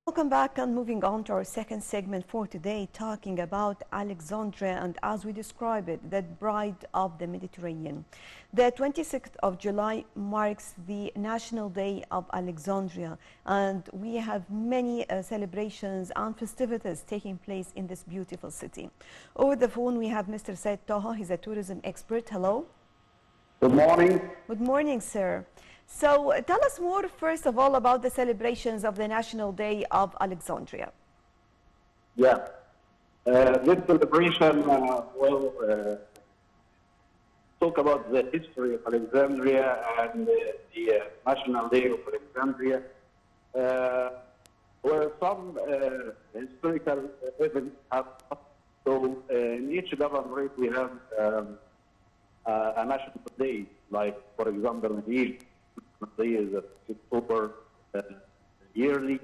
Welcome back, and moving on to our second segment for today, talking about Alexandria, and as we describe it, the bride of the Mediterranean. The 26th of July marks the National Day of Alexandria, and we have many celebrations and festivities taking place in this beautiful city. Over the phone, we have Mr. Said Taha. He's a tourism expert. Hello. Good morning. Good morning, sir. So tell us more, first of all, about the celebrations of the National Day of Alexandria. Yeah. This celebration will talk about the history of Alexandria and the National Day of Alexandria, where some historical events have. So in each governorate we have a national day, like, for example, in Egypt, Day is October yearly,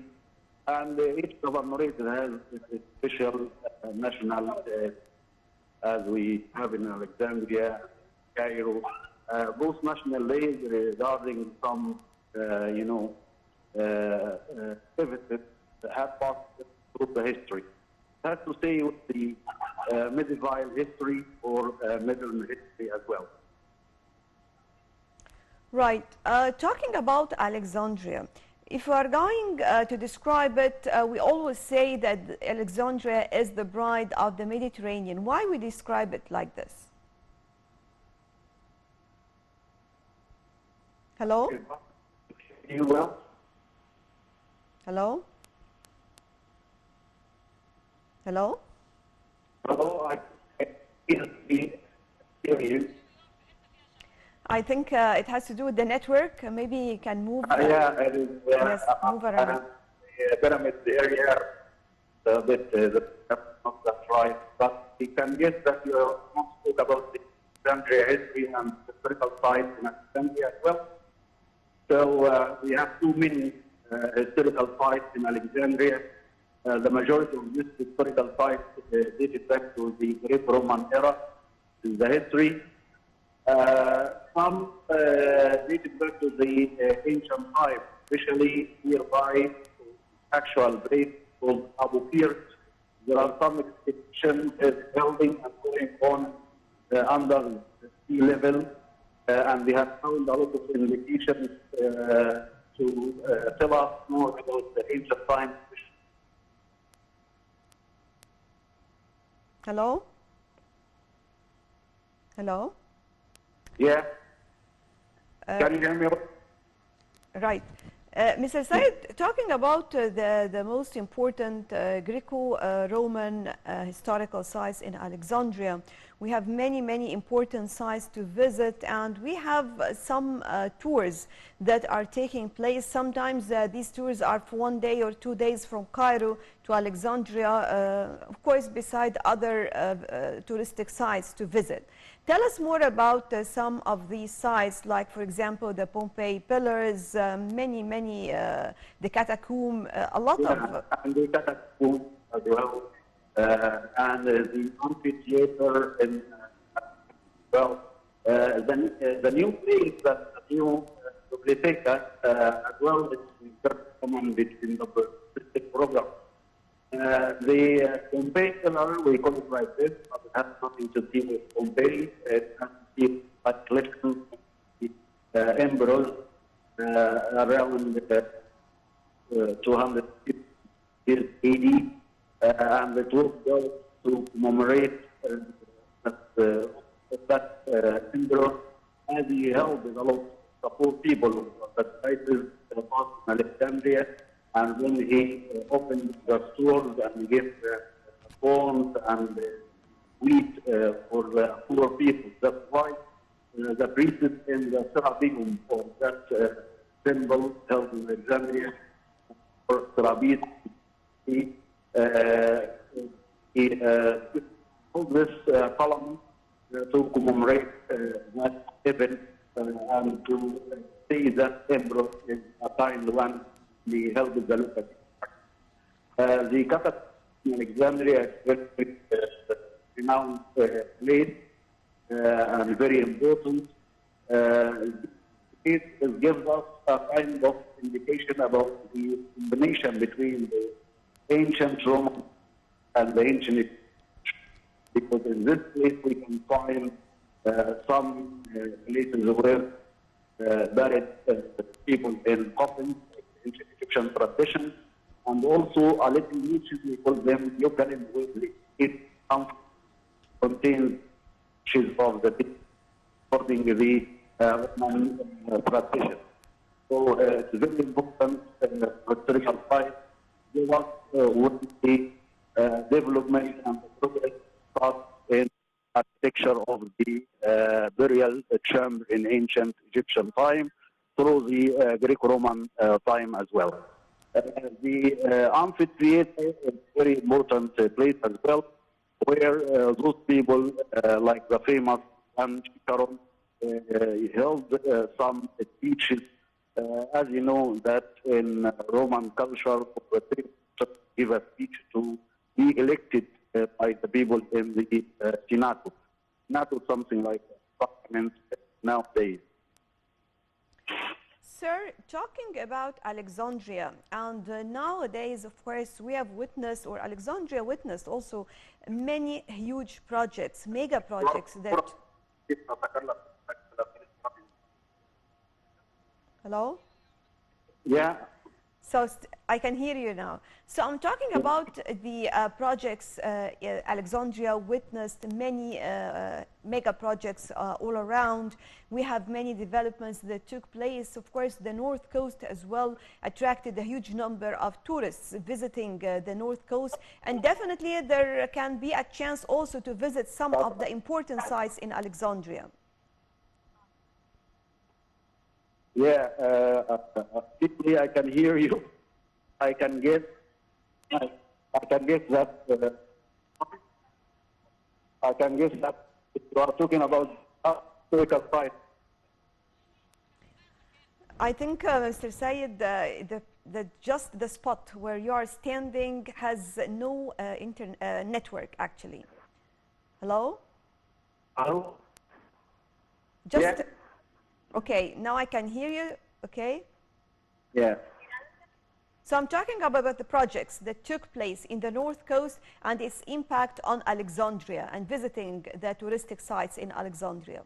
and each governorate has a special national, as we have in Alexandria, Cairo. Both national days regarding some, events that have passed through the history. It has to say with the medieval history or modern history as well. Right. Talking about Alexandria, if we are going to describe it, we always say that Alexandria is the bride of the Mediterranean. Why we describe it like this? Hello? You will? Hello? Hello? Hello, I can hear you. I think it has to do with the network. Maybe you can move. Yeah, it is. Yes, move around. Pyramid area, not that right. But we can guess that you want to talk about the Alexandria history and historical sites in Alexandria as well. So we have too many historical sites in Alexandria. The majority of these historical sites dated back to the Greek Roman era in the history. Some dated back to the ancient times, especially nearby actual place called Abu Qir. There are some expeditions building and going on under the sea level, and we have found a lot of indications to tell us more about the ancient times. Hello? Hello? Yeah. Can you hear me? Right. Mr. Said, talking about the most important Greco-Roman historical sites in Alexandria, we have many important sites to visit, and we have some tours that are taking place. Sometimes these tours are for 1 day or 2 days from Cairo to Alexandria, of course, beside other touristic sites to visit. Tell us more about some of these sites, like, for example, the Pompeii pillars, the catacomb, a lot of... And the catacomb as well, and the amphitheater, and the new place, that the new biblioteca as well, is very common between the touristic program. The Pompeii pillar, we call it like this, but it has nothing to do with Pompeii. It has to do with collection of the emperors around 200 years AD, and it was built to commemorate that emperor, as he helped develop the poor people of the places in Alexandria. And when he opened the stores and gave corn and wheat for the poor people, that's why the priests in the Serapeum for that symbol held in Alexandria, or Serapis, he held this column to commemorate that event and to say that emperor is a kind one. He held the local. The catacomb in Alexandria is very renowned place and very important. it gives us a kind of indication about the combination between the ancient Roman and the ancient Egyptian. Because in this place we can find some places where buried people in coffins, ancient Egyptian tradition, and also a little niches, we call them eucalypt, where it contains niches of the people according to the Roman tradition. So it's very important historical site. Give us with the development and the progress start in architecture of the burial chamber in ancient Egyptian time through the Greco-Roman time as well. The amphitheater is a very important place as well, where those people, like the famous Sharon, held some speeches. As you know, that in Roman culture, give a speech to be elected by the people in the Senato. Senato, something like parliament nowadays. Sir, talking about Alexandria, and nowadays, of course, we have witnessed, or Alexandria witnessed also, many huge projects, mega projects that... Hello? Yeah. So I can hear you now. So I'm talking about the projects. Alexandria witnessed many mega projects all around. We have many developments that took place. Of course, the North Coast as well attracted a huge number of tourists visiting the North Coast. And definitely there can be a chance also to visit some of the important sites in Alexandria. Yeah, deeply I can hear you. I can guess that you are talking about historical sites. I think, Mr. Sayed, just the spot where you are standing has no network, actually. Hello? Hello? Just. Yeah. Okay, now I can hear you, okay? Yeah. So I'm talking about the projects that took place in the North Coast and its impact on Alexandria and visiting the touristic sites in Alexandria.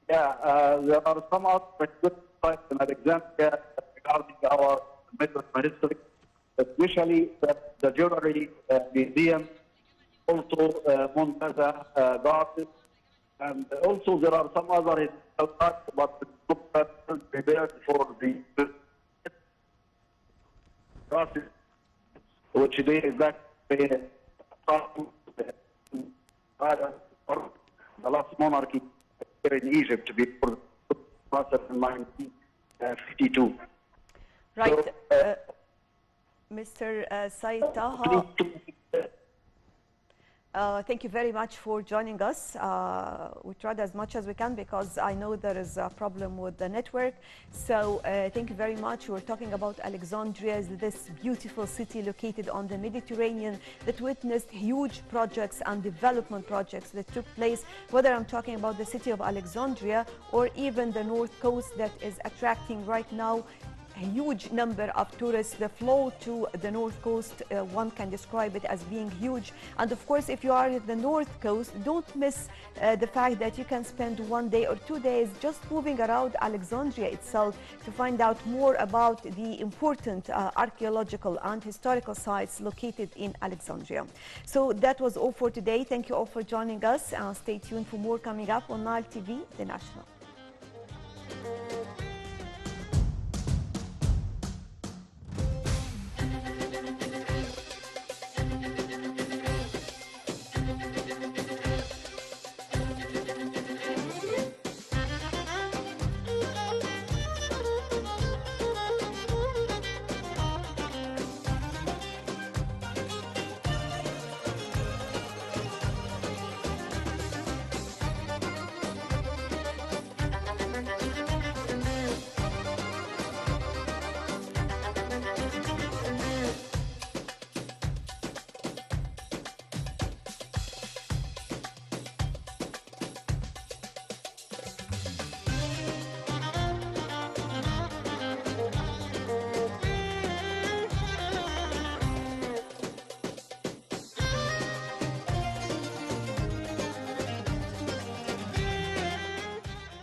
Yeah, there are some other good sites in Alexandria regarding our medieval history, especially the jewelry museum, also Montaza Garden. And also there are some other sites, but not prepared for the process, which they exactly the last monarchy here in Egypt before the process in 1952. Right, So, Mr. Said Taha. Thank you very much for joining us. We tried as much as we can because I know there is a problem with the network. So thank you very much. We're talking about Alexandria, this beautiful city located on the Mediterranean that witnessed huge projects and development projects that took place, whether I'm talking about the city of Alexandria or even the North Coast that is attracting right now a huge number of tourists. The flow to the North Coast, one can describe it as being huge. And of course, if you are at the North Coast, don't miss the fact that you can spend 1 day or 2 days just moving around Alexandria itself to find out more about the important archaeological and historical sites located in Alexandria. So that was all for today. Thank you all for joining us. Stay tuned for more coming up on Nile TV, The National.